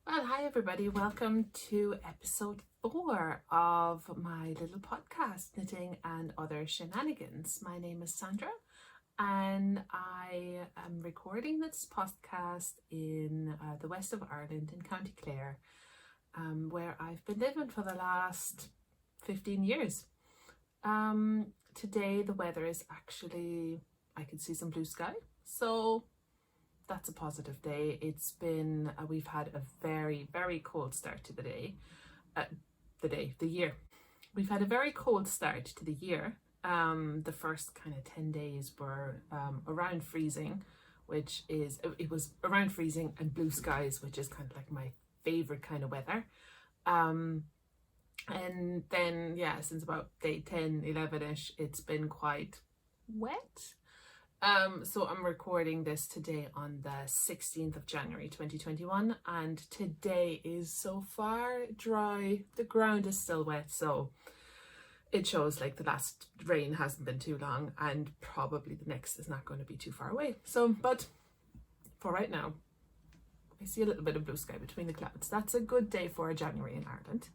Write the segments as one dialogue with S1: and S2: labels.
S1: Well, hi everybody. Welcome to episode 4 of my little podcast, Knitting and Other Shenanigans. My name is Sandra and I am recording this podcast in the west of Ireland in County Clare, where I've been living for the last 15 years. Today the weather is actually, I can see some blue sky, so that's a positive day. It's been, we've had a very, very cold start to the year. We've had a very cold start to the year. The first kind of 10 days were around freezing, it was around freezing and blue skies, which is kind of like my favorite kind of weather. And then, yeah, since about day 10, 11-ish, it's been quite wet. So I'm recording this today on the 16th of January 2021, and today is so far dry. The ground is still wet, so it shows like the last rain hasn't been too long, and probably the next is not going to be too far away. So, but for right now, I see a little bit of blue sky between the clouds. That's a good day for a January in Ireland.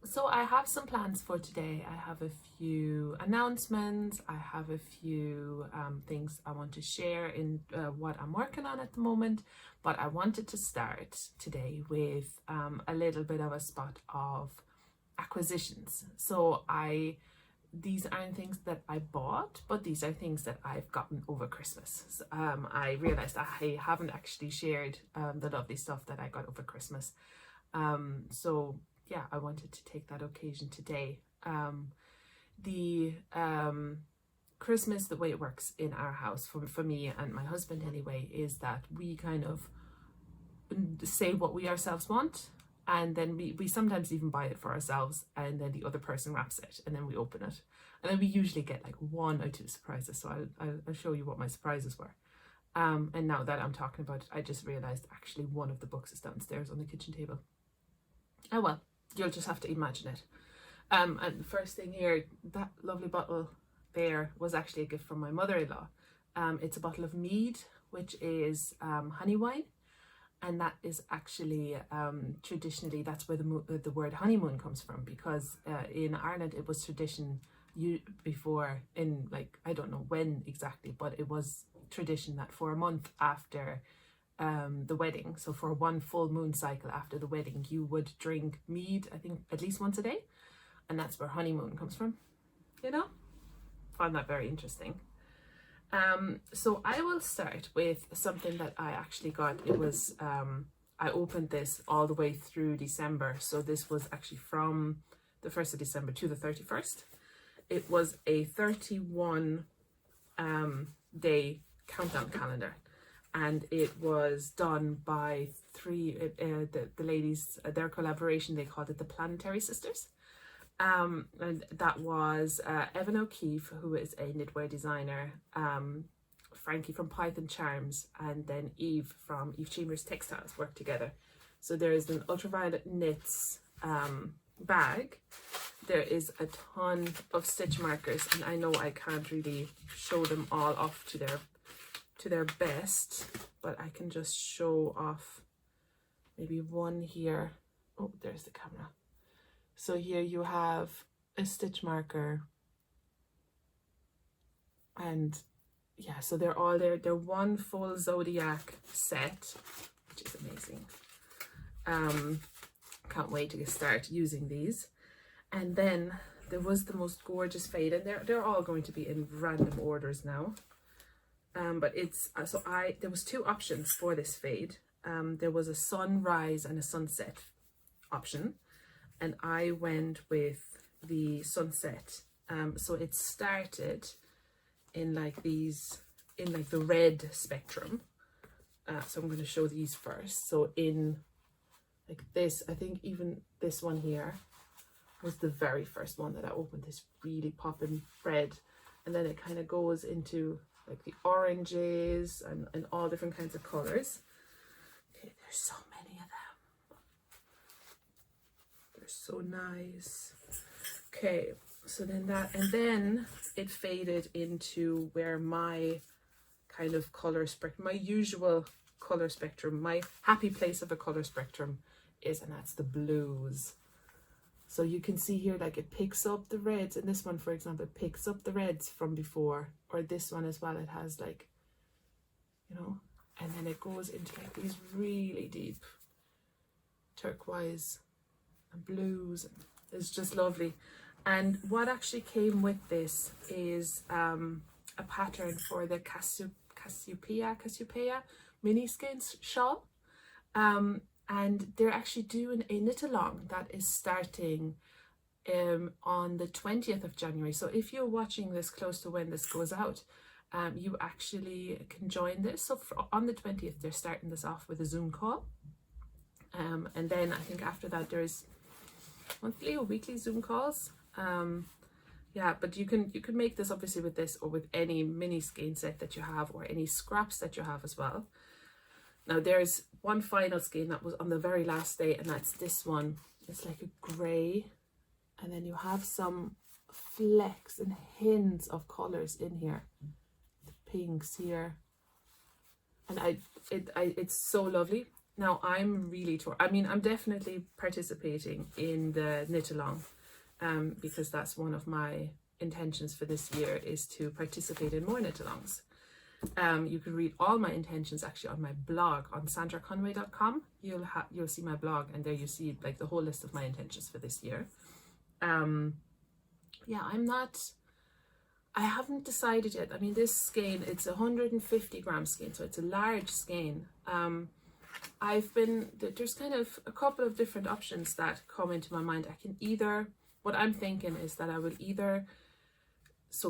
S1: So I have some plans for today. I have a few announcements. I have a few things I want to share in what I'm working on at the moment. But I wanted to start today with a little bit of a spot of acquisitions. So these aren't things that I bought, but these are things that I've gotten over Christmas. So, I realized I haven't actually shared the lovely stuff that I got over Christmas. So yeah, I wanted to take that occasion today. Christmas, the way it works in our house, for me and my husband anyway, is that we kind of say what we ourselves want, and then we sometimes even buy it for ourselves, and then the other person wraps it, and then we open it. And then we usually get like 1 or 2 surprises, so I'll show you what my surprises were. And now that I'm talking about it, I just realized actually one of the books is downstairs on the kitchen table. Oh well. You'll just have to imagine it. And the first thing here, that lovely bottle there was actually a gift from my mother-in-law. It's a bottle of mead, which is honey wine, and that is actually traditionally, that's where the word honeymoon comes from, because in Ireland it was tradition before, in like, I don't know when exactly, but it was tradition that for a month after the wedding, so for 1 full moon cycle after the wedding, you would drink mead, I think at least once a day, and that's where honeymoon comes from, you know. Found that very interesting. So I will start with something that I actually got. It was I opened this all the way through December, so this was actually from the 1st of December to the 31st. It was a 31 day countdown calendar, and it was done by the ladies, their collaboration, they called it the Planetary Sisters. And that was Evan O'Keefe, who is a knitwear designer, Frankie from Python Charms, and then Eve from Eve Chambers Textiles worked together. So there is an ultraviolet knits bag. There is a ton of stitch markers, and I know I can't really show them all off to their best, but I can just show off maybe one here. Oh, there's the camera. So here you have a stitch marker, and yeah, so they're all there. They're 1 full zodiac set, which is amazing. Can't wait to start using these. And then there was the most gorgeous fade, and they're all going to be in random orders now. But it's there was 2 options for this fade. There was a sunrise and a sunset option, and I went with the sunset. So it started in like these, in like the red spectrum. So I'm going to show these first. So in like this, I think even this one here was the very first one that I opened, this really popping red, and then it kind of goes into like the oranges and all different kinds of colors. Okay, there's so many of them. They're so nice. Okay, so then and then it faded into where my kind of color spectrum, my usual color spectrum, my happy place of a color spectrum is, and that's the blues. So you can see here, like it picks up the reds, and this one, for example, picks up the reds from before, or this one as well, it has like, you know, and then it goes into like these really deep turquoise and blues. It's just lovely. And what actually came with this is a pattern for the Cassiopeia mini skein shawl. And they're actually doing a knit along that is starting on the 20th of January. So if you're watching this close to when this goes out, you actually can join this. So on the 20th, they're starting this off with a Zoom call. And then I think after that, there's monthly or weekly Zoom calls. Yeah, but you can make this obviously with this or with any mini skein set that you have, or any scraps that you have as well. Now there's one final skein that was on the very last day, and that's this one. It's like a grey, and then you have some flecks and hints of colours in here. The pinks here, and it's so lovely. Now I'm really torn. I mean, I'm definitely participating in the knit along, because that's one of my intentions for this year, is to participate in more knit alongs. You can read all my intentions actually on my blog on sandraconway.com. You'll see my blog, and there you see like the whole list of my intentions for this year. Yeah, I haven't decided yet. I mean, this skein, it's 150 gram skein, so it's a large skein. There's kind of a couple of different options that come into my mind. I can either, what I'm thinking is that I will either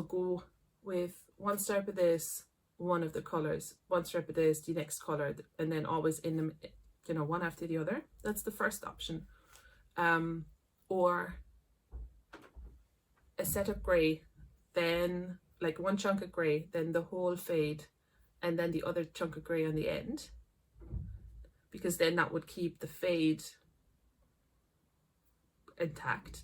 S1: go with one stripe of this, one of the colors, one stripe of this, the next color, and then always in them, you know, one after the other. That's the first option. Or a set of grey, then like one chunk of grey, then the whole fade, and then the other chunk of grey on the end, because then that would keep the fade intact.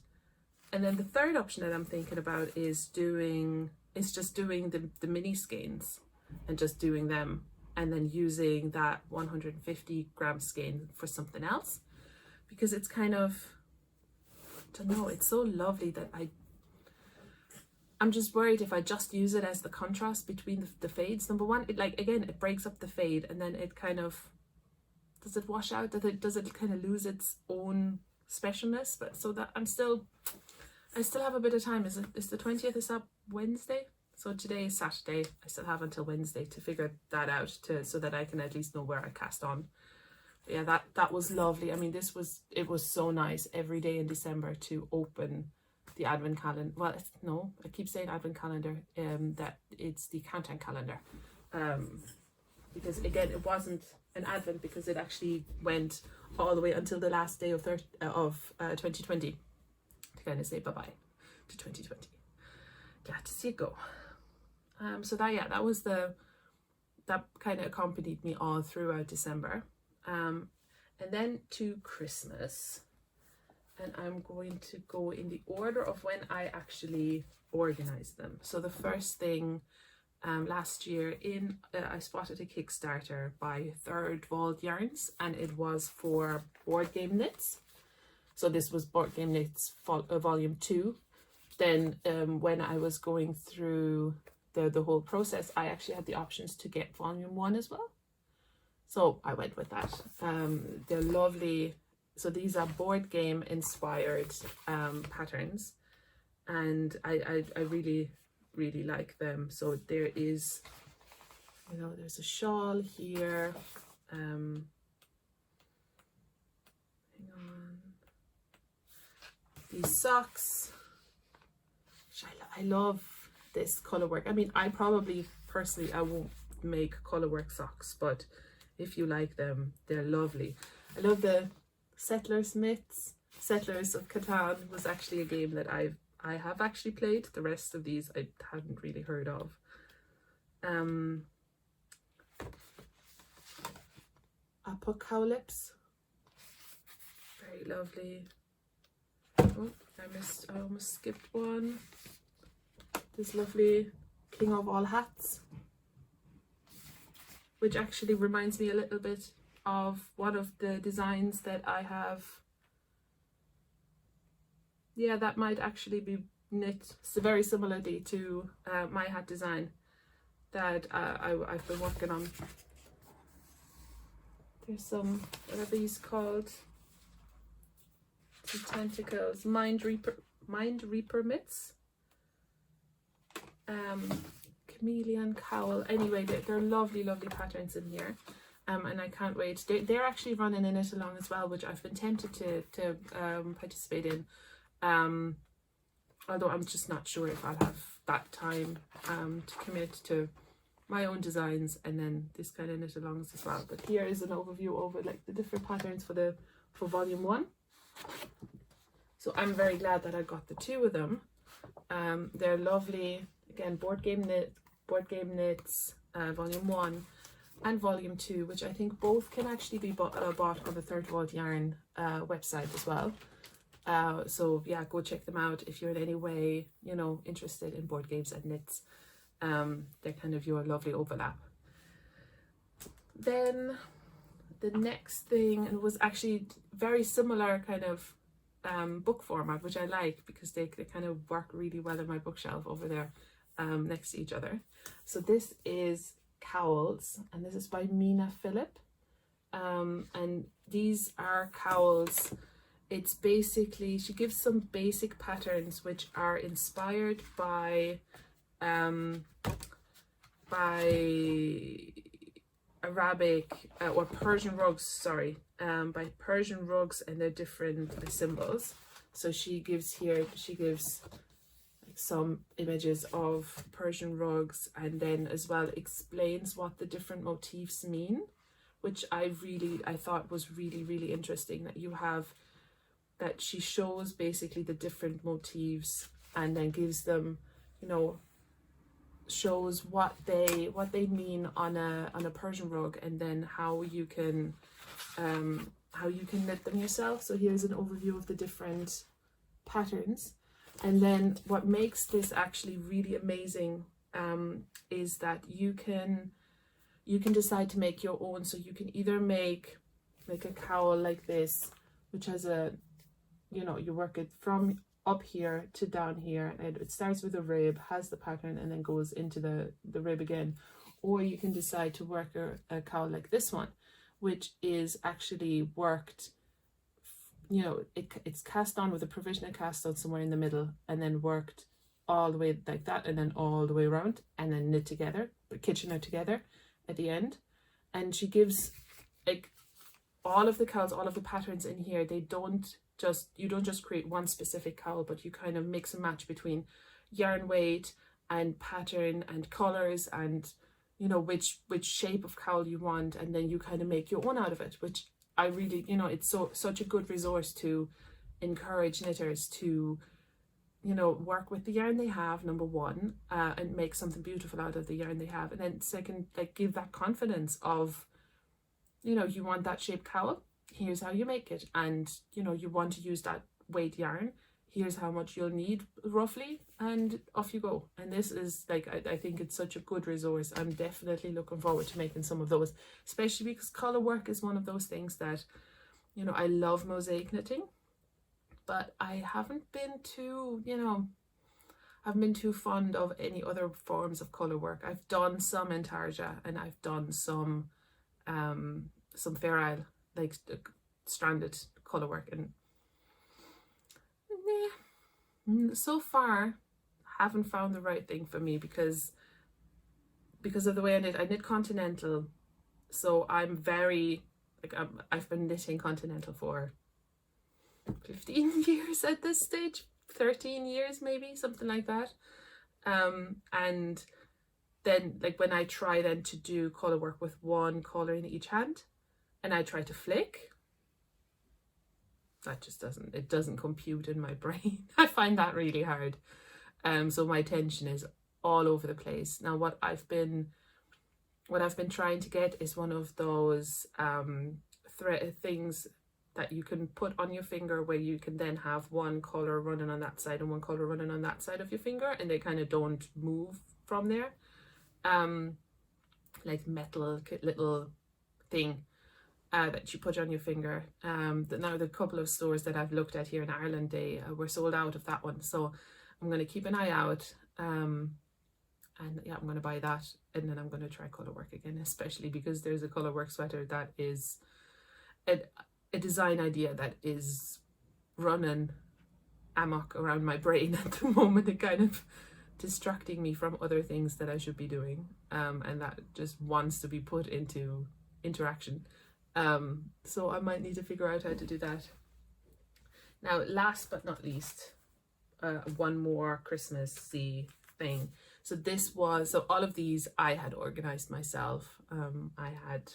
S1: And then the third option that I'm thinking about is just doing the mini skeins and just doing them, and then using that 150 gram skein for something else, because it's kind of, I don't know, it's so lovely that I'm just worried if I just use it as the contrast between the fades. Number one, it breaks up the fade, and then it kind of, does it wash out? Does it kind of lose its own specialness? But so that I still have a bit of time. Is the 20th, is that Wednesday? So today is Saturday. I still have until Wednesday to figure that out, so that I can at least know where I cast on. But yeah, that was lovely. I mean, it was so nice every day in December to open the advent calendar. Well, no, I keep saying advent calendar. That it's the countdown calendar. Because again, it wasn't an advent because it actually went all the way until the last day of 2020 to kind of say bye-bye to 2020. Glad to see it go. So that was that kind of accompanied me all throughout December. And then to Christmas, and I'm going to go in the order of when I actually organized them. So the first thing, last year I spotted a Kickstarter by Third Vault Yarns, and it was for board game knits. So this was Board Game Knits volume 2. Then when I was going through the whole process, I actually had the options to get volume 1 as well. So I went with that. They're lovely. So these are board game inspired patterns, and I really, really like them. So there is, you know, there's a shawl here. Hang on. These socks. I love this color work. I mean, I probably personally I won't make color work socks, but if you like them, they're lovely. I love the Settlers Myths. Settlers of Catan was actually a game that I have actually played. The rest of these I hadn't really heard of. Apocalypse, very lovely. Oh, I almost skipped one. This lovely King of All Hats. which actually reminds me a little bit of one of the designs that I have. Yeah, that might actually be knit very similarly to my hat design that I've been working on. There's some, what are these called? Some tentacles, Mind Reaper mitts. Chameleon cowl. Anyway, they're lovely patterns in here, and I can't wait. They're actually running a knit along as well, which I've been tempted to participate in, although I'm just not sure if I'll have that time to commit to my own designs and then this kind of knit alongs as well. But here is an overview over like the different patterns for volume 1. So I'm very glad that I got the 2 of them. They're lovely. Again, board game knits, volume 1 and volume 2, which I think both can actually be bought on the Third Wall Yarn website as well. So yeah, go check them out if you're in any way, you know, interested in board games and knits. They're kind of your lovely overlap. Then the next thing, and it was actually very similar kind of book format, which I like because they kind of work really well in my bookshelf over there next to each other. So this is Cowls, and this is by Mina Phillip, and these are Cowls. It's basically, she gives some basic patterns which are inspired by Arabic or Persian rugs, sorry, by Persian rugs and their different symbols. So she gives like some images of Persian rugs, and then as well explains what the different motifs mean, which I thought was really interesting, that she shows basically the different motifs and then gives them, you know, shows what they mean on a Persian rug, and then how you can knit them yourself. So here's an overview of the different patterns, and then what makes this actually really amazing is that you can decide to make your own. So you can either make like a cowl like this, which has a, you know, you work it from up here to down here, and it starts with a rib, has the pattern, and then goes into the rib again. Or you can decide to work a cowl like this one, which is actually worked, you know, it's cast on with a provisional cast on somewhere in the middle, and then worked all the way like that, and then all the way around, and then knit together, but kitchener together at the end. And she gives like all of the cowls, all of the patterns in here. You don't just create one specific cowl, but you kind of mix and match between yarn weight and pattern and colors, and you know which shape of cowl you want, and then you kind of make your own out of it, which I really, you know, it's such a good resource to encourage knitters to, you know, work with the yarn they have, number one, and make something beautiful out of the yarn they have, and then second, like give that confidence of, you know, you want that shape cowl, here's how you make it, and you know, you want to use that weight yarn, here's how much you'll need roughly, and off you go. And this is like, I think it's such a good resource. I'm definitely looking forward to making some of those, especially because color work is one of those things that, you know, I love mosaic knitting, but I haven't been too, you know, I've been too fond of any other forms of color work. I've done some intarsia, and I've done some Fair Isle, like stranded color work, and so far haven't found the right thing for me because of the way I knit continental. So I'm very like, I've been knitting continental for 15 years at this stage, 13 years maybe, something like that, and then like when I try then to do color work with one color in each hand and I try to flick, that just doesn't compute in my brain. I find that really hard. So my attention is all over the place. Now what I've been trying to get is one of those thread things that you can put on your finger, where you can then have one color running on that side and one color running on that side of your finger, and they kind of don't move from there. like metal little thing that you put on your finger. Now the couple of stores that I've looked at here in Ireland, they were sold out of that one, so I'm going to keep an eye out, and yeah, I'm going to buy that, and then I'm going to try colour work again, especially because there's a colour work sweater that is a design idea that is running amok around my brain at the moment, and kind of distracting me from other things that I should be doing, and that just wants to be put into interaction. So I might need to figure out how to do that. Now, last but not least, one more Christmassy thing. So all of these I had organized myself. I had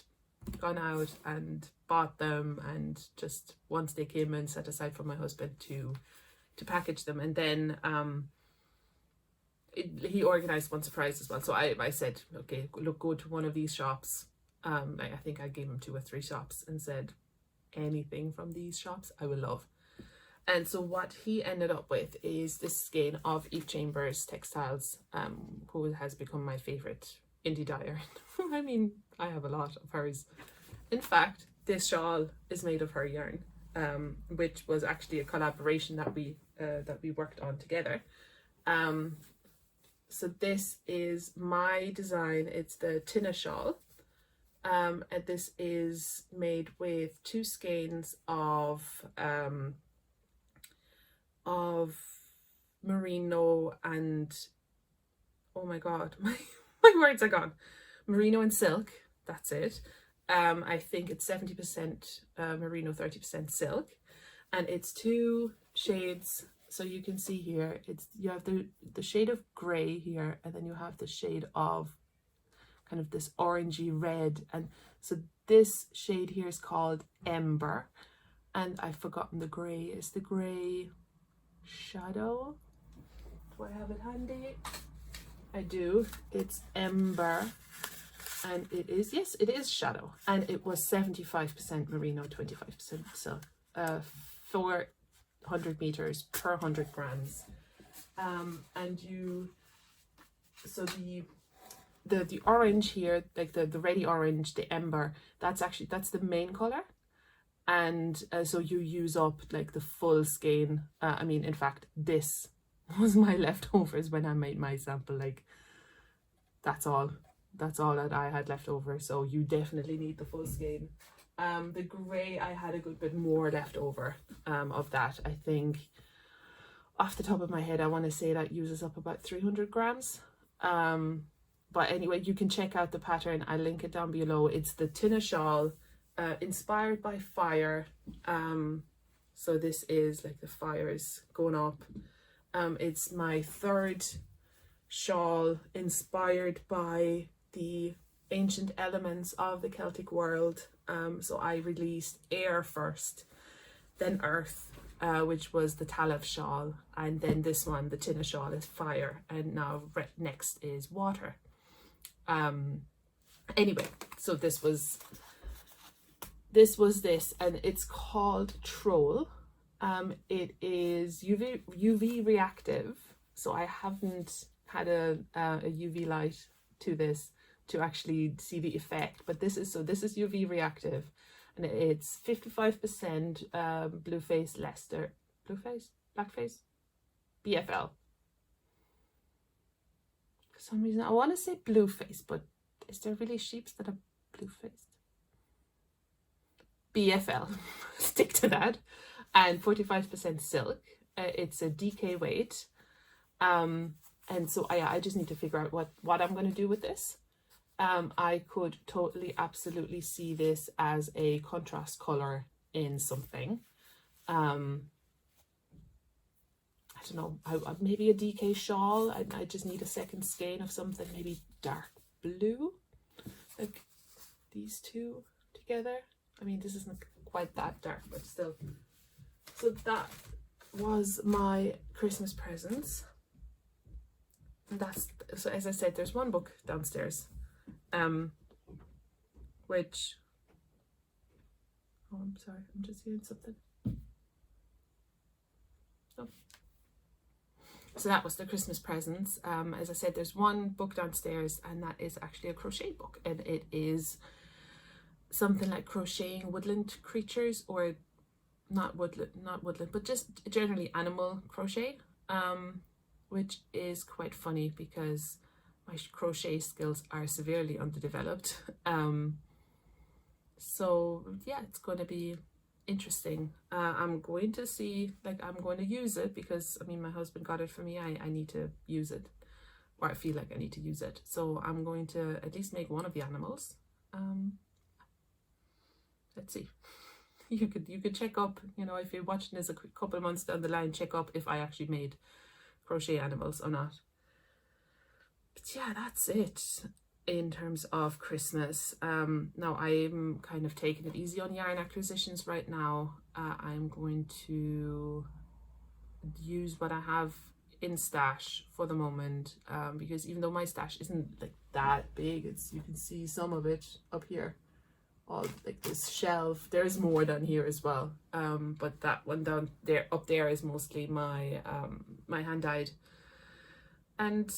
S1: gone out and bought them, and just once they came in, set aside for my husband to package them, and then he organized one surprise as well. So I said, okay, look, go to one of these shops. I think I gave him 2 or 3 shops and said, anything from these shops I will love. And so what he ended up with is this skein of Eve Chambers Textiles, who has become my favorite indie dyer. I mean, I have a lot of hers. In fact, this shawl is made of her yarn, which was actually a collaboration that we worked on together. So this is my design. It's the Tine Shawl. And this is made with 2 skeins of merino and, oh my god, my words are gone. Merino and silk, that's it. I think it's 70% merino, 30% silk, and it's 2 shades. So you can see here, you have the shade of grey here, and then you have the shade of kind of this orangey red, and so this shade here is called Ember, and I've forgotten the grey. Is the grey Shadow? Do I have it handy? I do. It's Ember, and it is, yes, it is Shadow, and it was 75% merino, 25% silk, 400 meters per 100 grams, and so the orange here, like the ready orange, the Ember, that's the main color, and so you use up like the full skein. I mean, in fact, this was my leftovers when I made my sample. Like, that's all that I had left over, so you definitely need the full skein. The grey, I had a good bit more left over of that. I think off the top of my head, I want to say that uses up about 300 grams. But anyway, you can check out the pattern. I'll link it down below. It's the Tine Shawl, inspired by fire. So this is like the fires going up. It's my 3rd shawl inspired by the ancient elements of the Celtic world. So I released air first, then earth, which was the Tallaght shawl, and then this one, the Tine Shawl, is fire, and now next is water. Anyway, so this was this, and it's called Troll. It is UV reactive, so I haven't had a UV light to this to actually see the effect, but this is UV reactive, and it's 55% blackface BFL. For some reason I want to say blueface, but is there really sheeps that are blue-faced? BFL, stick to that. And 45% silk. It's a DK weight, and so I just need to figure out what I'm going to do with this. I could totally, absolutely see this as a contrast color in something. I don't know, maybe a DK shawl. I just need a second skein of something, maybe dark blue, like these 2 together. I mean, this isn't quite that dark, but still. So that was my Christmas presents. And so as I said, there's one book downstairs, which, oh, I'm sorry, I'm just hearing something. Oh. So that was the Christmas presents. As I said, there's one book downstairs, and that is actually a crochet book, and it is something like crocheting woodland creatures, or not woodland, but just generally animal crochet, which is quite funny because my crochet skills are severely underdeveloped. So yeah, it's going to be interesting. I'm going to see, like, I'm going to use it because, I mean, my husband got it for me. I need to use it, or I feel like I need to use it. So I'm going to at least make one of the animals. Let's see. You could check up, you know, if you're watching this a couple of months down the line, check up if I actually made crochet animals or not. But yeah, that's it in terms of Christmas. Now I'm kind of taking it easy on yarn acquisitions right now. I'm going to use what I have in stash for the moment, because even though my stash isn't like that big, you can see some of it up here, all like this shelf. There's more down here as well, but that one down there, up there, is mostly my my hand dyed. And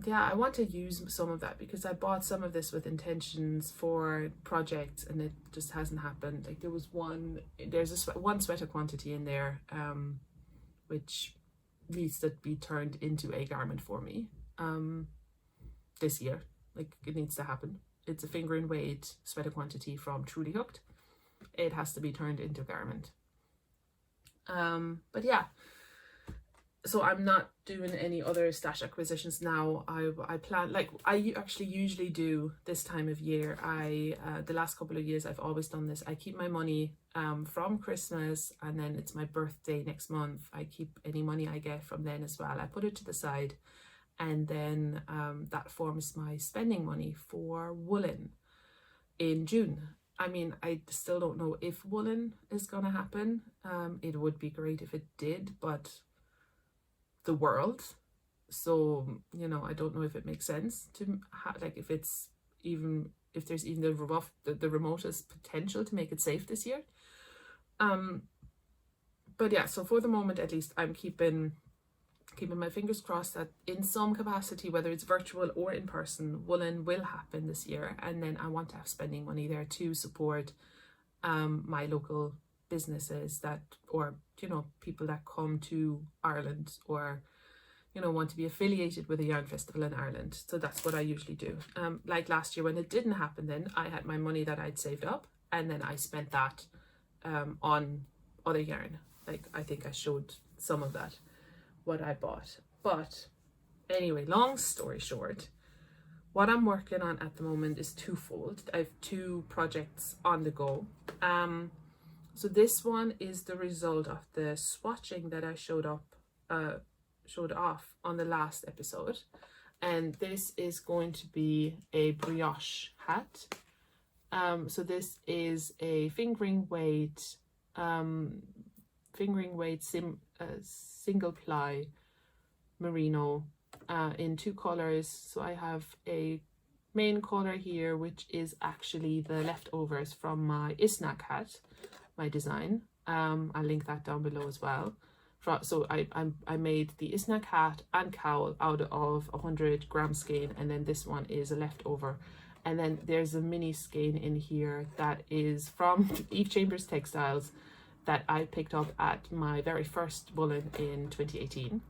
S1: yeah, I want to use some of that because I bought some of this with intentions for projects, and it just hasn't happened. Like there's one sweater quantity in there, which needs to be turned into a garment for me this year. Like, it needs to happen. It's a finger and weight sweater quantity from Truly Hooked. It has to be turned into a garment. But yeah, so I'm not doing any other stash acquisitions now. I plan, like I actually usually do this time of year. The last couple of years I've always done this. I keep my money from Christmas, and then it's my birthday next month. I keep any money I get from then as well. I put it to the side, and then that forms my spending money for Woollinn in June. I mean, I still don't know if Woollinn is gonna happen. It would be great if it did, but the world, so you know, I don't know if it makes sense to like if there's even the remotest potential to make it safe this year. But yeah, so for the moment at least, I'm keeping my fingers crossed that in some capacity, whether it's virtual or in person, Woollinn will happen this year. And then I want to have spending money there to support my local businesses that, or you know, people that come to Ireland, or you know, want to be affiliated with a yarn festival in Ireland. So that's what I usually do. Like last year when it didn't happen, then I had my money that I'd saved up, and then I spent that on other yarn. Like I think I showed some of that, what I bought. But anyway, long story short, what I'm working on at the moment is twofold. I have two projects on the go. So this one is the result of the swatching that I showed off on the last episode, and this is going to be a brioche hat. So this is a fingering weight single ply merino in two colors. So I have a main color here, which is actually the leftovers from my Isnak hat, my design. I'll link that down below as well. So I made the Isnak hat and cowl out of 100 gram skein, and then this one is a leftover. And then there's a mini skein in here that is from Eve Chambers Textiles that I picked up at my very first Woollinn in 2018.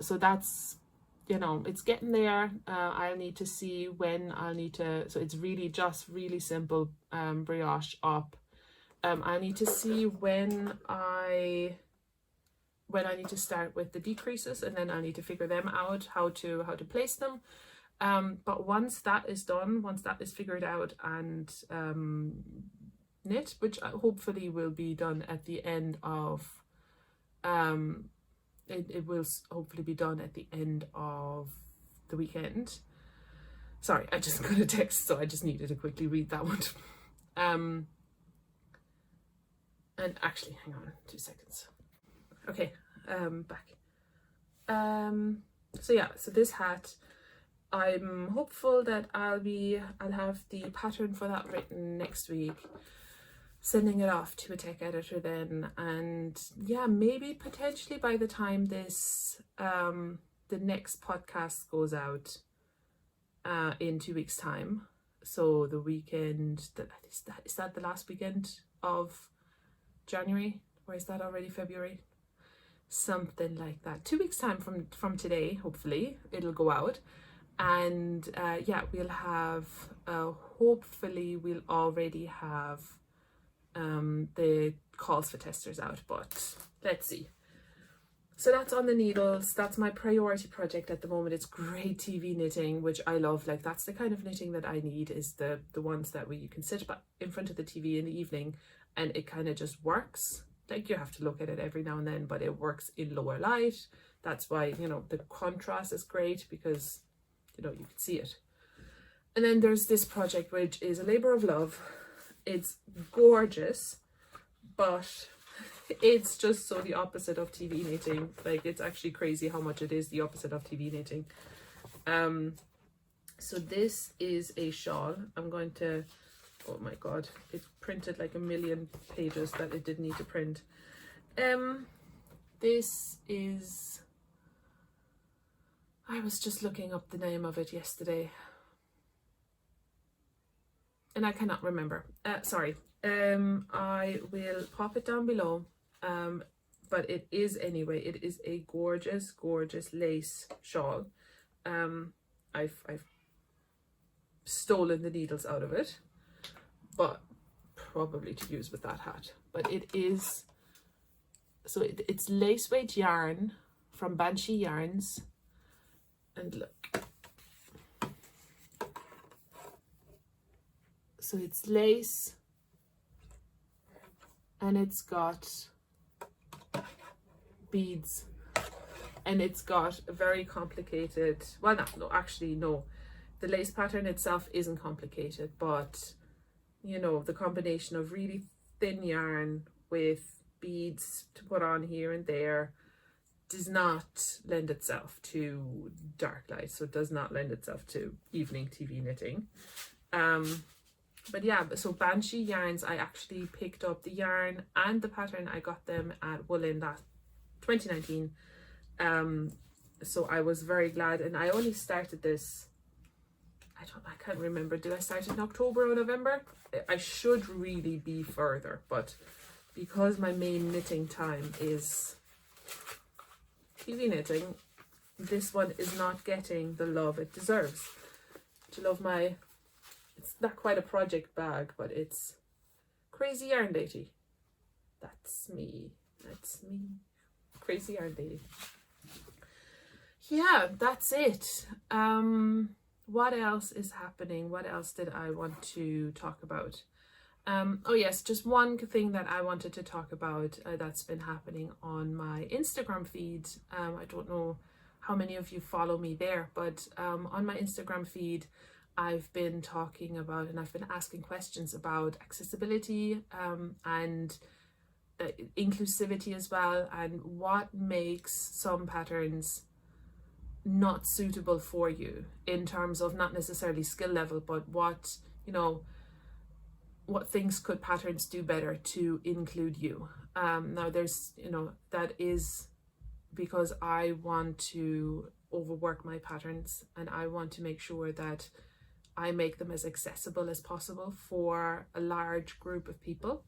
S1: So that's, you know, it's getting there. I'll need to see when I'll need to, so it's really just really simple brioche up. I need to see when I need to start with the decreases, and then I need to figure them out, how to place them. But once that is done, once that is figured out and knit, which hopefully will be done at the end of it will hopefully be done at the end of the weekend. Sorry, I just got a text, so I just needed to quickly read that one. And actually, hang on 2 seconds. Okay, back. So yeah, so this hat, I'm hopeful that I'll have the pattern for that written next week. sending it off to a tech editor then, and yeah, maybe potentially by the time this the next podcast goes out in 2 weeks time, so the weekend that is that the last weekend of January, or is that already February? Something like that. 2 weeks time from today, hopefully it'll go out, and yeah, we'll have hopefully we'll already have the calls for testers out, but let's see. So that's on the needles. That's my priority project at the moment. It's great TV knitting, which I love. Like, that's the kind of knitting that I need, is the ones that where you can sit in front of the TV in the evening and it kind of just works. Like, you have to look at it every now and then, but it works in lower light. That's why, you know, the contrast is great, because, you know, you can see it. And then there's this project, which is a labor of love. It's gorgeous, but it's just so the opposite of TV knitting. Like, it's actually crazy how much it is the opposite of TV knitting. So this is a shawl. I'm going to, oh my god, it printed like a million pages that it didn't need to print. This is, I was just looking up the name of it yesterday and I cannot remember. Sorry. I will pop it down below. But it is, anyway, it is a gorgeous, gorgeous lace shawl. I've stolen the needles out of it, but probably to use with that hat. But it is, so it's lace weight yarn from Banshee Yarns, and look, so it's lace, and it's got beads, and it's got a very complicated, well, no, the lace pattern itself isn't complicated, but you know, the combination of really thin yarn with beads to put on here and there does not lend itself to dark light, so it does not lend itself to evening TV knitting. But yeah, so Banshee Yarns, I actually picked up the yarn and the pattern. I got them at Woollinn that 2019. So I was very glad, and I only started this, I can't remember, did I start in October or November? I should really be further, but because my main knitting time is TV knitting, this one is not getting the love it deserves. Do you love my, it's not quite a project bag, but it's Crazy Yarn Lady. That's me. Crazy Yarn Lady. Yeah, that's it. What else is happening? What else did I want to talk about? Oh yes, just one thing that I wanted to talk about that's been happening on my Instagram feed. I don't know how many of you follow me there, but on my Instagram feed, I've been talking about, and I've been asking questions about accessibility and inclusivity as well, and what makes some patterns not suitable for you in terms of not necessarily skill level, but what, you know, what things could patterns do better to include you. Now there's, you know, that is because I want to overwork my patterns, and I want to make sure that I make them as accessible as possible for a large group of people,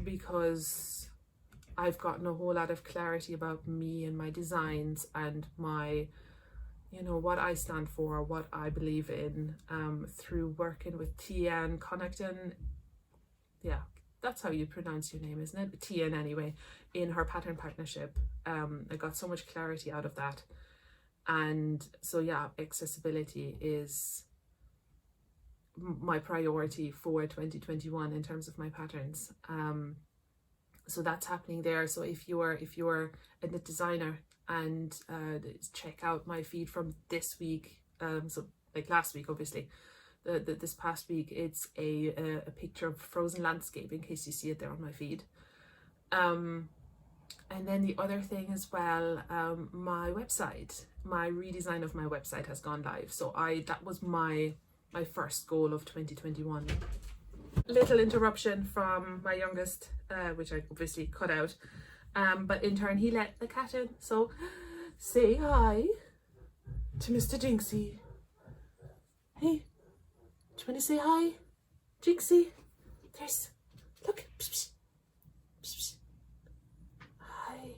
S1: because I've gotten a whole lot of clarity about me and my designs and my, you know, what I stand for, what I believe in, through working with Tine Connington. Yeah, that's how you pronounce your name, isn't it? Tine, anyway, in her pattern partnership. I got so much clarity out of that. And so yeah, accessibility is my priority for 2021 in terms of my patterns. So that's happening there. So if you're a knit designer, and check out my feed from this week, so like last week, obviously, this past week, it's a picture of frozen landscape, in case you see it there on my feed. And then the other thing as well, my website, my redesign of my website has gone live. So that was my first goal of 2021. little interruption from my youngest, which I obviously cut out, but in turn he let the cat in. So say hi to Mr. Jinxie. Hey, do you want to say hi, Jinxie? There's, look. Psh, psh, psh, psh. Hi.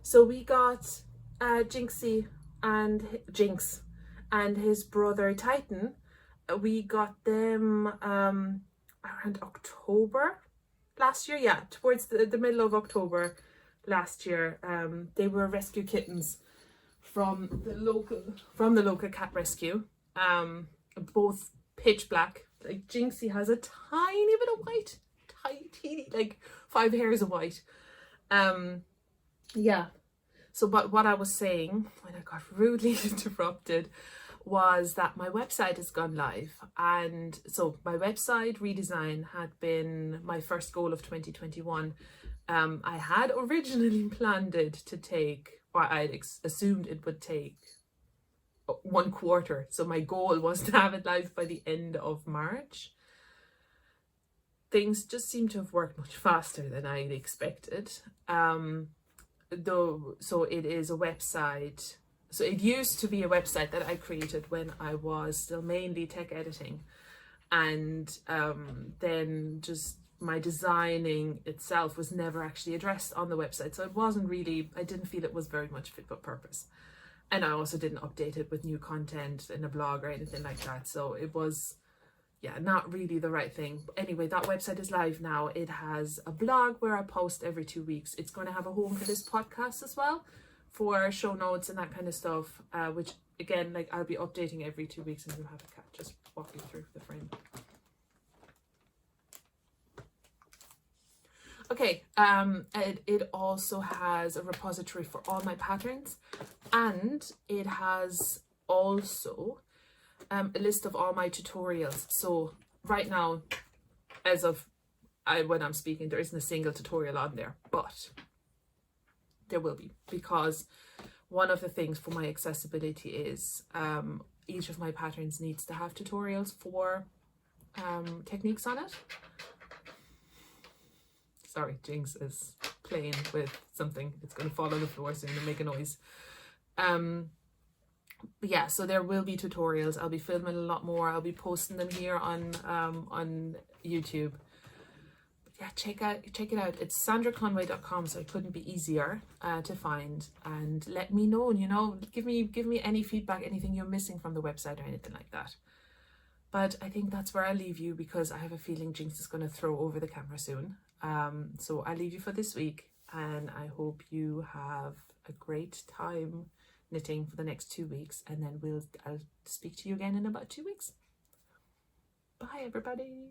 S1: So we got Jinxie and Jinx and his brother Titan. We got them around October last year. Yeah, towards the middle of October last year. They were rescue kittens from the local cat rescue. Both pitch black. Like Jinxie has a tiny bit of white, tiny, like 5 hairs of white. Yeah. So, but what I was saying when I got rudely interrupted was that my website has gone live. And so my website redesign had been my first goal of 2021. I had originally planned it to take, or I'd assumed it would take 1 quarter. So my goal was to have it live by the end of March. Things just seem to have worked much faster than I'd expected. So it is a website. So it used to be a website that I created when I was still mainly tech editing, and then just my designing itself was never actually addressed on the website. So it wasn't really, I didn't feel it was very much fit for purpose. And I also didn't update it with new content in a blog or anything like that. So it was, yeah, not really the right thing. But anyway, that website is live now. It has a blog where I post every 2 weeks. It's going to have a home for this podcast as well, for show notes and that kind of stuff, which again, like, I'll be updating every 2 weeks, and you'll have a cat just walking through the frame. Okay, it also has a repository for all my patterns, and it has also a list of all my tutorials. So right now, as of when I'm speaking, there isn't a single tutorial on there, but there will be, because one of the things for my accessibility is each of my patterns needs to have tutorials for techniques on it. Sorry, Jinx is playing with something. It's going to fall on the floor soon and make a noise. But yeah, so there will be tutorials. I'll be filming a lot more. I'll be posting them here on YouTube. But yeah, check it out. It's sandraconway.com, so it couldn't be easier to find. And let me know. You know, give me any feedback, anything you're missing from the website or anything like that. But I think that's where I'll leave you, because I have a feeling Jinx is going to throw over the camera soon. So I'll leave you for this week, and I hope you have a great time knitting for the next 2 weeks, and then I'll speak to you again in about 2 weeks. Bye everybody.